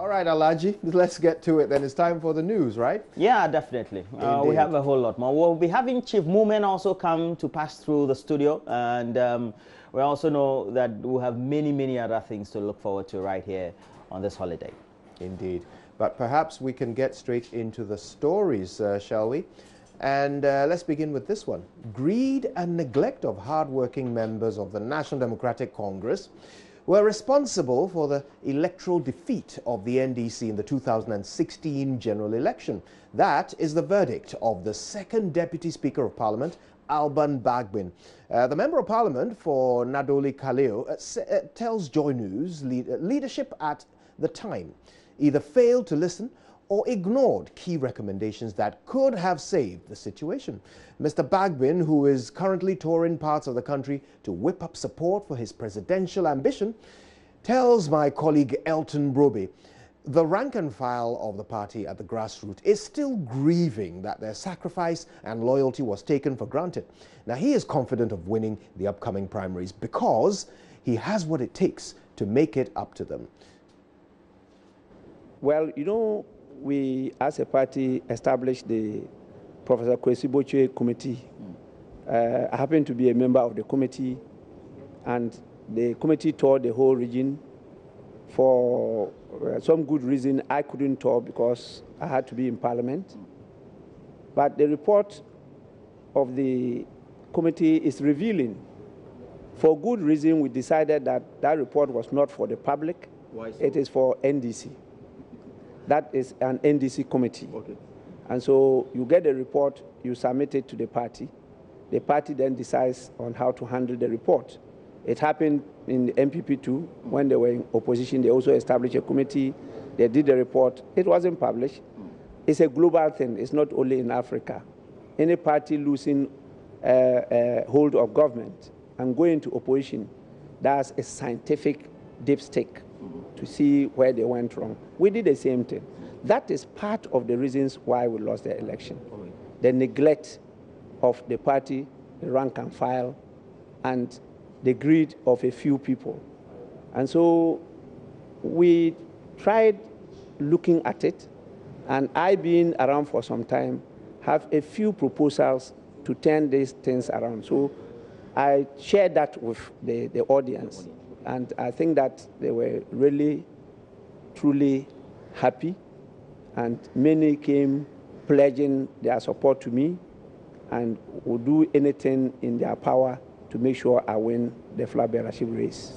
right, Alaji, let's get to it then. It's time for the news, right? Yeah, definitely. We have a whole lot more. We'll be having Chief Moomen also come to pass through the studio, and we also know that we'll have many other things to look forward to right here on this holiday. Indeed. But perhaps we can get straight into the stories, shall we? And let's begin with this one. Greed and neglect of hard-working members of the National Democratic Congress were responsible for the electoral defeat of the NDC in the 2016 general election. That is the verdict of the second Deputy Speaker of Parliament, Alban Bagbin. The Member of Parliament for Nadoli Kaleo tells JoyNews leadership at the time either failed to listen or ignored key recommendations that could have saved the situation. Mr. Bagbin, who is currently touring parts of the country to whip up support for his presidential ambition, tells my colleague Elton Broby the rank and file of the party at the grassroots is still grieving that their sacrifice and loyalty was taken for granted. Now, he is confident of winning the upcoming primaries because he has what it takes to make it up to them. Well, you know, we, as a party, established the Professor Kwesi Boche Committee. I happen to be a member of the committee, and the committee toured the whole region. For some good reason, I couldn't tour because I had to be in Parliament. But the report of the committee is revealing. For good reason, we decided that that report was not for the public. Why so? It is for NDC. That is an NDC committee. Okay. And so you get the report, you submit it to the party. The party then decides on how to handle the report. It happened in the MPP too. When they were in opposition, they also established a committee. They did the report. It wasn't published. It's a global thing. It's not only in Africa. Any party losing hold of government and going to opposition, that's a scientific dipstick to see where they went wrong. We did the same thing. That is part of the reasons why we lost the election. The neglect of the party, the rank and file, and the greed of a few people. And so we tried looking at it, and I, being around for some time, have a few proposals to turn these things around. So I shared that with the audience. And I think that they were really, truly happy. And many came pledging their support to me and will do anything in their power to make sure I win the flag bearership race.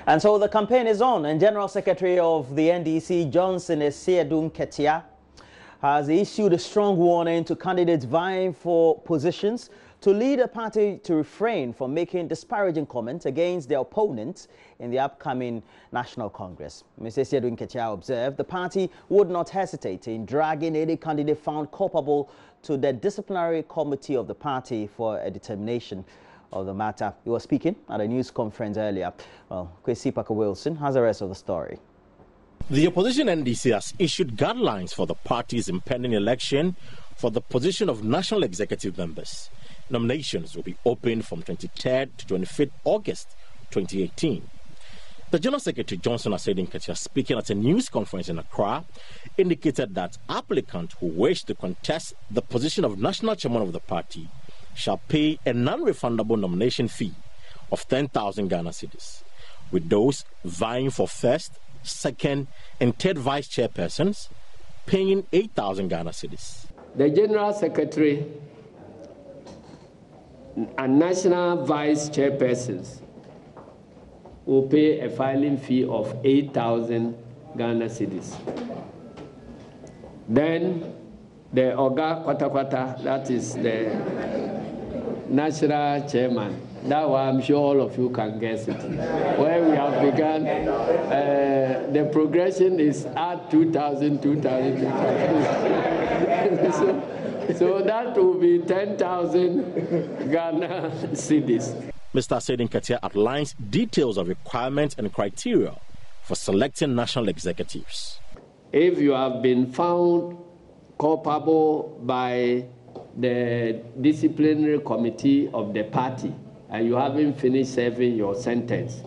And so the campaign is on, and General Secretary of the NDC, Johnson Esiedun Ketia, has issued a strong warning to candidates vying for positions to lead a party to refrain from making disparaging comments against their opponents in the upcoming National Congress. Mr. Esiedun Ketia observed the party would not hesitate in dragging any candidate found culpable to the disciplinary committee of the party for a determination of the matter. He was speaking at a news conference earlier. Well, Kwesi Parker-Wilson has the rest of the story. The opposition NDC has issued guidelines for the party's impending election for the position of national executive members. Nominations will be open from 23rd to 25th August 2018. The General Secretary, Johnson Esiedun Ketia, speaking at a news conference in Accra, indicated that applicants who wish to contest the position of national chairman of the party shall pay a non-refundable nomination fee of 10,000 Ghana cedis, with those vying for first, second, and third vice chairpersons paying 8,000 Ghana cedis. The General Secretary and national vice chairpersons will pay a filing fee of 8,000 Ghana cedis. Then the Oga Kwata, that is the national chairman, that one I'm sure all of you can guess it. Where we have begun, the progression is at 2,000. So that will be 10,000 Ghana cedis. Mr. Esiedun Ketia outlines details of requirements and criteria for selecting national executives. If you have been found culpable by the disciplinary committee of the party and you haven't finished serving your sentence,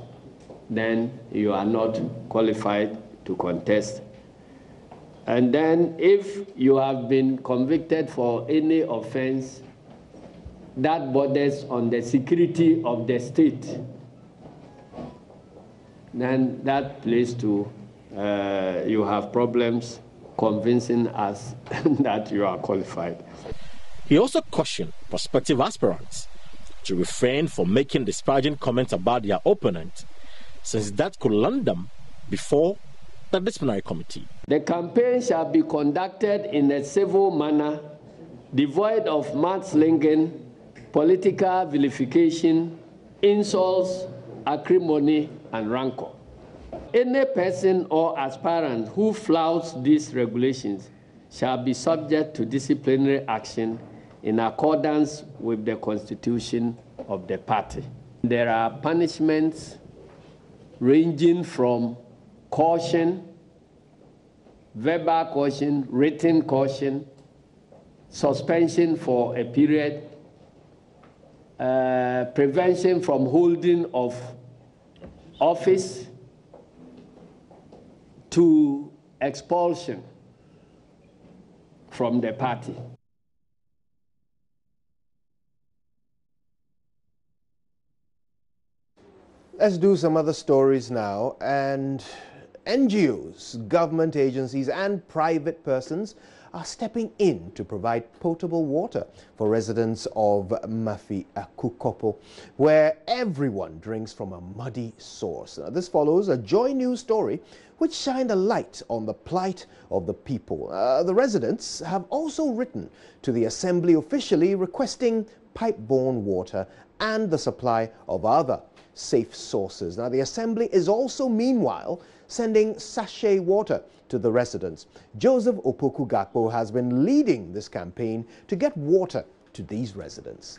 then you are not qualified to contest. And then if you have been convicted for any offense that borders on the security of the state, then that plays to you have problems convincing us that you are qualified. He also cautioned prospective aspirants to refrain from making disparaging comments about their opponent, since that could land them before the disciplinary committee. The campaign shall be conducted in a civil manner, devoid of mudslinging, political vilification, insults, acrimony, and rancor. Any person or aspirant who flouts these regulations shall be subject to disciplinary action in accordance with the constitution of the party. There are punishments ranging from caution, verbal caution, written caution, suspension for a period, prevention from holding of office, to expulsion from the party. Let's do some other stories now. And NGOs, government agencies and private persons are stepping in to provide potable water for residents of Mafi Akukopo, where everyone drinks from a muddy source. Now, this follows a JoyNews story which shined a light on the plight of the people. The residents have also written to the Assembly officially requesting pipe-borne water and the supply of other safe sources. Now, the Assembly is also, meanwhile, sending sachet water to the residents. Joseph Opoku Gakpo has been leading this campaign to get water to these residents.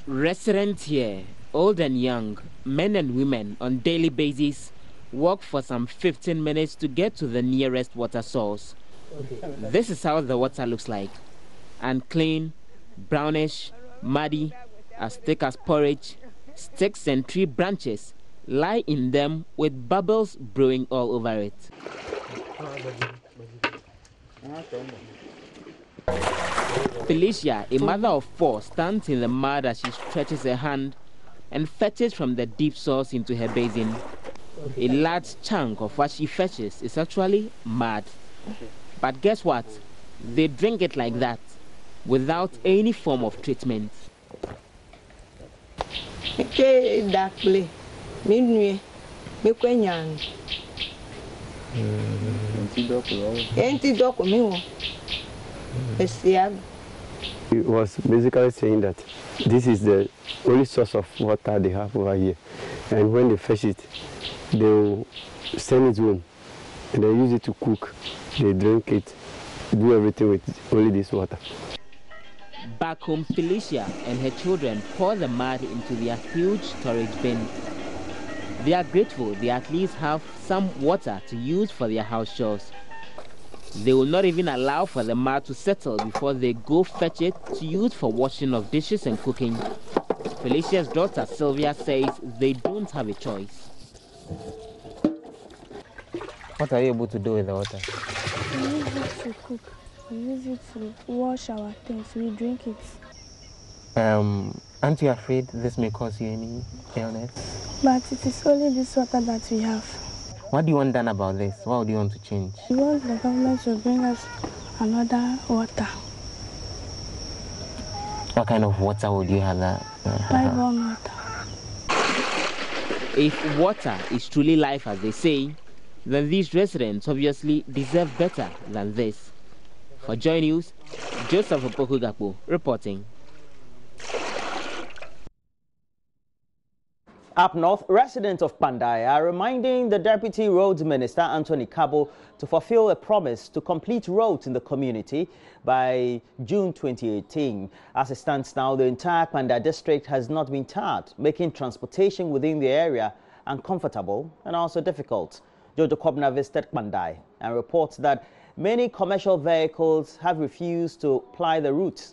Residents here, old and young, men and women, on daily basis, walk for some 15 minutes to get to the nearest water source. This is how the water looks like. Unclean, brownish, muddy, as thick as porridge. Sticks and tree branches lie in them with bubbles brewing all over it. Felicia, a mother of 4, stands in the mud as she stretches her hand and fetches from the deep source into her basin. A large chunk of what she fetches is actually mud. But guess what? They drink it like that, without any form of treatment. It was basically saying that this is the only source of water they have over here, and when they fetch it, they will send it home and they use it to cook, they drink it, do everything with only this water. Back home, Felicia and her children pour the mud into their huge storage bin. They are grateful they at least have some water to use for their house chores. They will not even allow for the mud to settle before they go fetch it to use for washing of dishes and cooking. Felicia's daughter Sylvia says they don't have a choice. What are you able to do with the water? We use it to cook. We use it to wash our things. We drink it. Aren't you afraid this may cause you any illness? But it is only this water that we have. What do you want done about this? What would you want to change? We want the government to bring us another water. What kind of water would you have that? Pipe-borne water. If water is truly life, as they say, then these residents obviously deserve better than this. For JoyNews, Joseph Opoku Gakpo reporting. Up north, residents of Pandai are reminding the Deputy Roads Minister, Anthony Kabo, to fulfill a promise to complete roads in the community by June 2018. As it stands now, the entire Pandai district has not been tarred, making transportation within the area uncomfortable and also difficult. Jojo Kobna visited Pandai and reports that many commercial vehicles have refused to ply the route.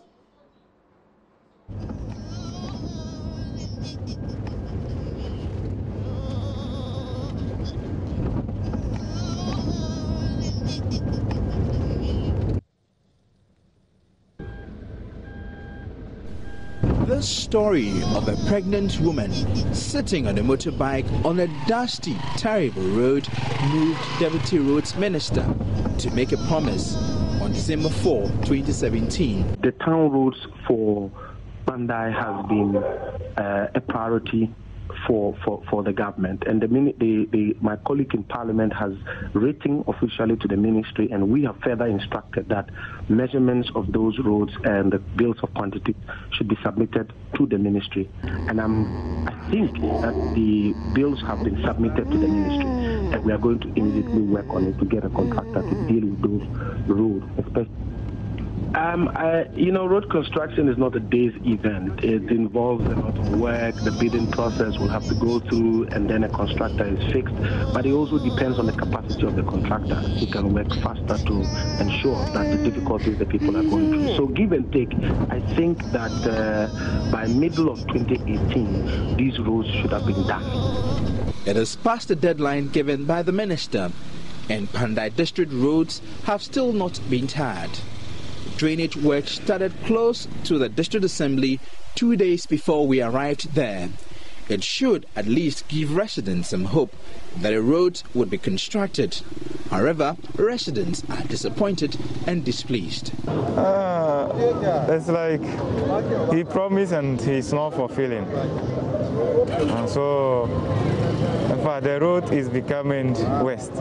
This story of a pregnant woman sitting on a motorbike on a dusty, terrible road moved Deputy Roads Minister to make a promise on December 4, 2017. The town roads for Pandai has been a priority for the government, and my colleague in Parliament has written officially to the ministry, and we have further instructed that measurements of those roads and the bills of quantity should be submitted to the ministry. And I think that the bills have been submitted to the ministry, and we are going to immediately work on it to get a contractor to deal with those roads, especially. Road construction is not a day's event. It involves a lot of work. The bidding process will have to go through, and then a contractor is fixed. But it also depends on the capacity of the contractor, who can work faster to ensure that the difficulties the people are going through. So give and take, I think that by middle of 2018, these roads should have been done. It is past the deadline given by the minister, and Pandai district roads have still not been tarred. Drainage work started close to the district assembly 2 days before we arrived there. It should at least give residents some hope that a road would be constructed. However, residents are disappointed and displeased. It's like he promised and he's not fulfilling. And so, in fact, the road is becoming west,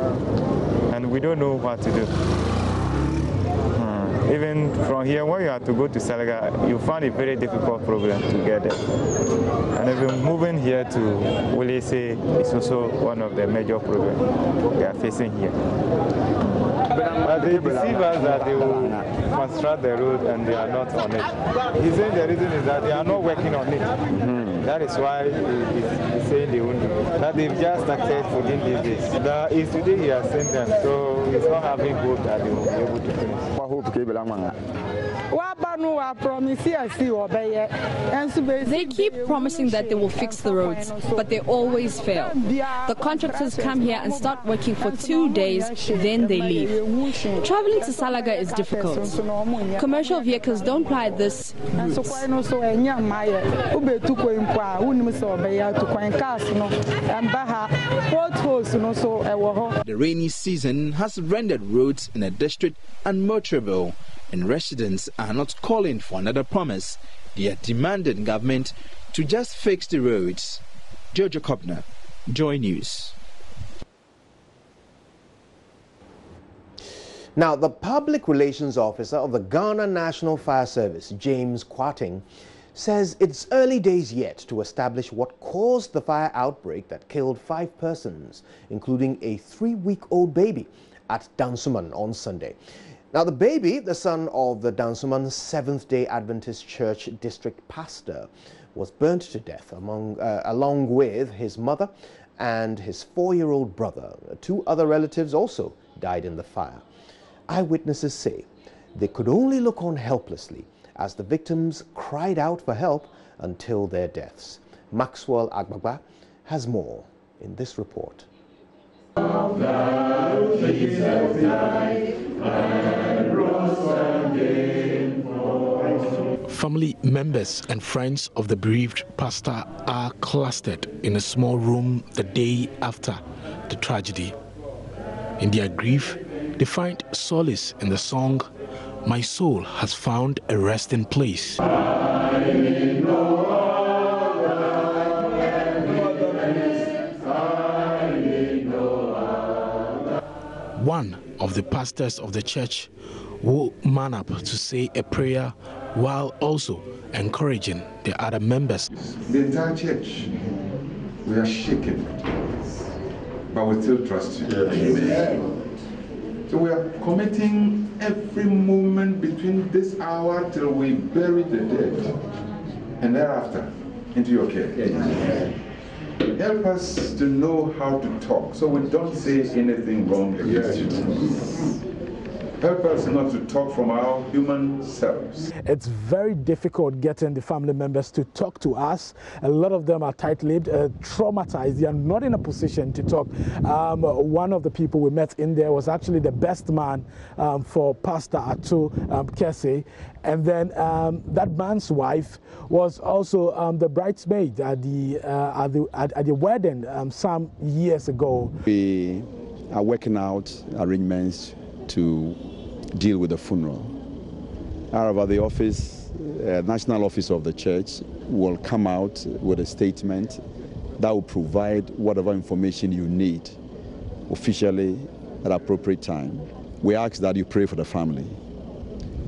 and we don't know what to do. Even from here, when you have to go to Salaga, you find a very difficult problem to get there. And even moving here to Wulese is also one of the major problems we are facing here. But they deceive us that they will construct the road and they are not on it. He's saying the reason is that they are not working on it. That is why he's saying they won't do it. That they've just started within these days. That is today he has sent them, so he's not having hope that they will be able to finish. They keep promising that they will fix the roads, but they always fail. The contractors come here and start working for 2 days, then they leave. Traveling to Salaga is difficult. Commercial vehicles don't ply this route. The rainy season has rendered roads in the district unmotorable, and residents are not calling for another promise. They are demanding government to just fix the roads. Jojo Kobner, Joy News. Now, the Public Relations Officer of the Ghana National Fire Service, James Kwating, says it's early days yet to establish what caused the fire outbreak that killed 5 persons, including a 3-week-old baby at Dansuman on Sunday. Now, the baby, the son of the Dansuman Seventh-day Adventist Church district pastor, was burnt to death along with his mother and his 4-year-old brother. 2 other relatives also died in the fire. Eyewitnesses say they could only look on helplessly as the victims cried out for help until their deaths. Maxwell Agbagba has more in this report. Family members and friends of the bereaved pastor are clustered in a small room the day after the tragedy. In their grief, they find solace in the song, "My Soul Has Found a Resting Place." One of the pastors of the church will man up to say a prayer while also encouraging the other members. The entire church, we are shaken, but we still trust you. Amen. So we are committing every moment between this hour till we bury the dead and thereafter into your care. Amen. Help us to know how to talk so we don't say anything wrong against you. Help us not to talk from our human selves. It's very difficult getting the family members to talk to us. A lot of them are tight-lipped, traumatized. They are not in a position to talk. One of the people we met in there was actually the best man for Pastor Ato Kese. And then that man's wife was also the bridesmaid at the wedding some years ago. We are working out arrangements to deal with the funeral. However, the office, national office of the church will come out with a statement that will provide whatever information you need officially at appropriate time. We ask that you pray for the family.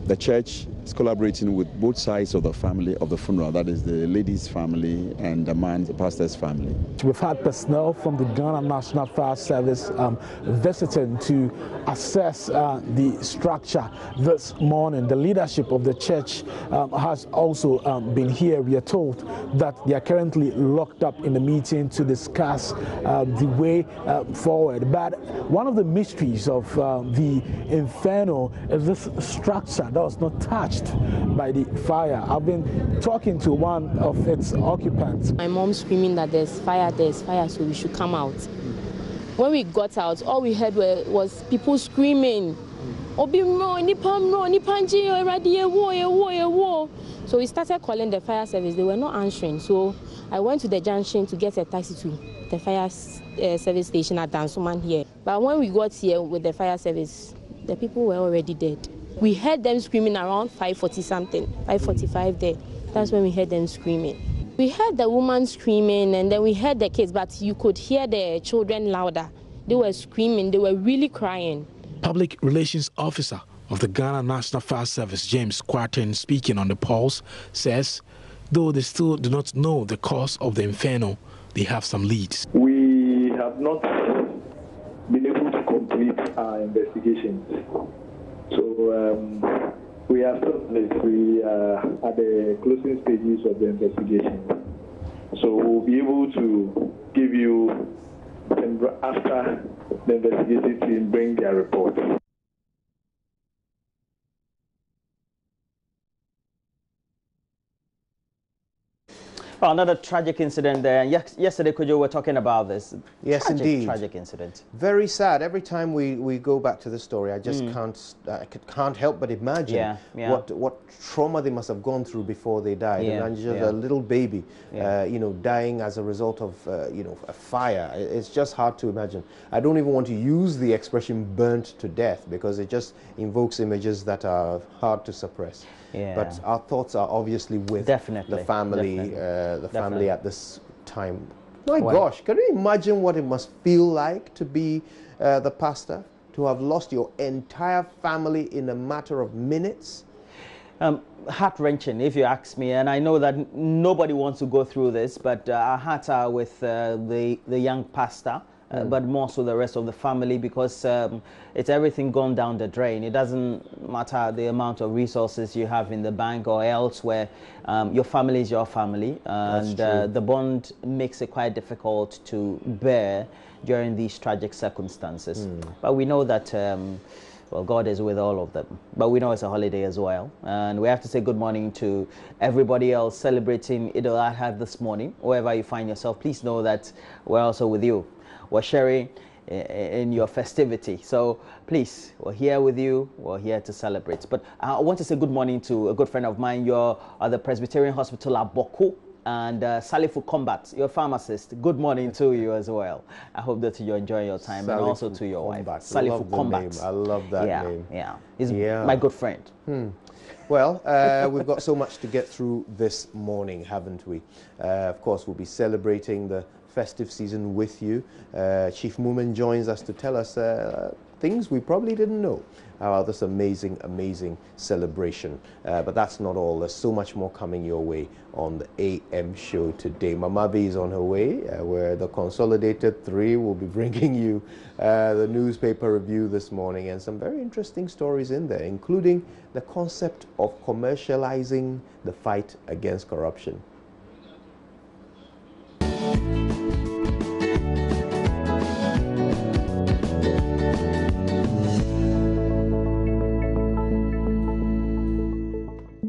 The church is collaborating with both sides of the family of the funeral, that is the lady's family and the pastor's family. We've had personnel from the Ghana National Fire Service visiting to assess the structure this morning. The leadership of the church has also been here. We are told that they are currently locked up in a meeting to discuss the way forward. But one of the mysteries of the Inferno is this structure that was not touched by the fire. I've been talking to one of its occupants. My mom screaming that there's fire, so we should come out. When we got out, all we heard was people screaming. So we started calling the fire service. They were not answering. So I went to the junction to get a taxi to the fire service station at Dansuman here. But when we got here with the fire service, the people were already dead. We heard them screaming around 5:40 something, 5:45 there. That's when we heard them screaming. We heard the woman screaming and then we heard the kids, but you could hear the children louder. They were screaming, they were really crying. Public Relations Officer of the Ghana National Fire Service, James Quarten, speaking on the pulse, says though they still do not know the cause of the inferno, they have some leads. We have not been able to complete our investigations. So we are still we are at the closing stages of the investigation. So we'll be able to give you, after the investigative team bring their report. Oh, another tragic incident there. Yesterday, Kojo, we were talking about this. Yes, tragic, indeed. Tragic incident. Very sad. Every time we go back to the story, I just can't help but imagine what trauma they must have gone through before they died. And just a little baby, dying as a result of a fire. It's just hard to imagine. I don't even want to use the expression "burnt to death" because it just invokes images that are hard to suppress. Yeah. But our thoughts are obviously with the family, family at this time. My gosh, can you imagine what it must feel like to be the pastor, to have lost your entire family in a matter of minutes? Heart-wrenching, if you ask me, and I know that nobody wants to go through this, but our hearts are with the young pastor. But more so the rest of the family, because it's everything gone down the drain. It doesn't matter the amount of resources you have in the bank or elsewhere. Your family is your family, and the bond makes it quite difficult to bear during these tragic circumstances. But we know that well, God is with all of them. But we know it's a holiday as well. And we have to say good morning to everybody else celebrating Eid al-Adha this morning. Wherever you find yourself, please know that we're also with you. We're sharing in your festivity. So please, we're here with you. We're here to celebrate. But I want to say good morning to a good friend of mine. You're at the Presbyterian Hospital at Boku, and Salifu Combat, your pharmacist. Good morning to you as well. I hope that you're enjoying your time, and also to your wife. Salifu Combat. I love that name. Yeah, he's my good friend. Well, we've got so much to get through this morning, haven't we? Of course, we'll be celebrating the festive season with you. Chief Moomin joins us to tell us things we probably didn't know about this amazing celebration. But that's not all. There's so much more coming your way on the AM show today. Mamabi is on her way, where the Consolidated 3 will be bringing you the newspaper review this morning, and some very interesting stories in there, including the concept of commercializing the fight against corruption.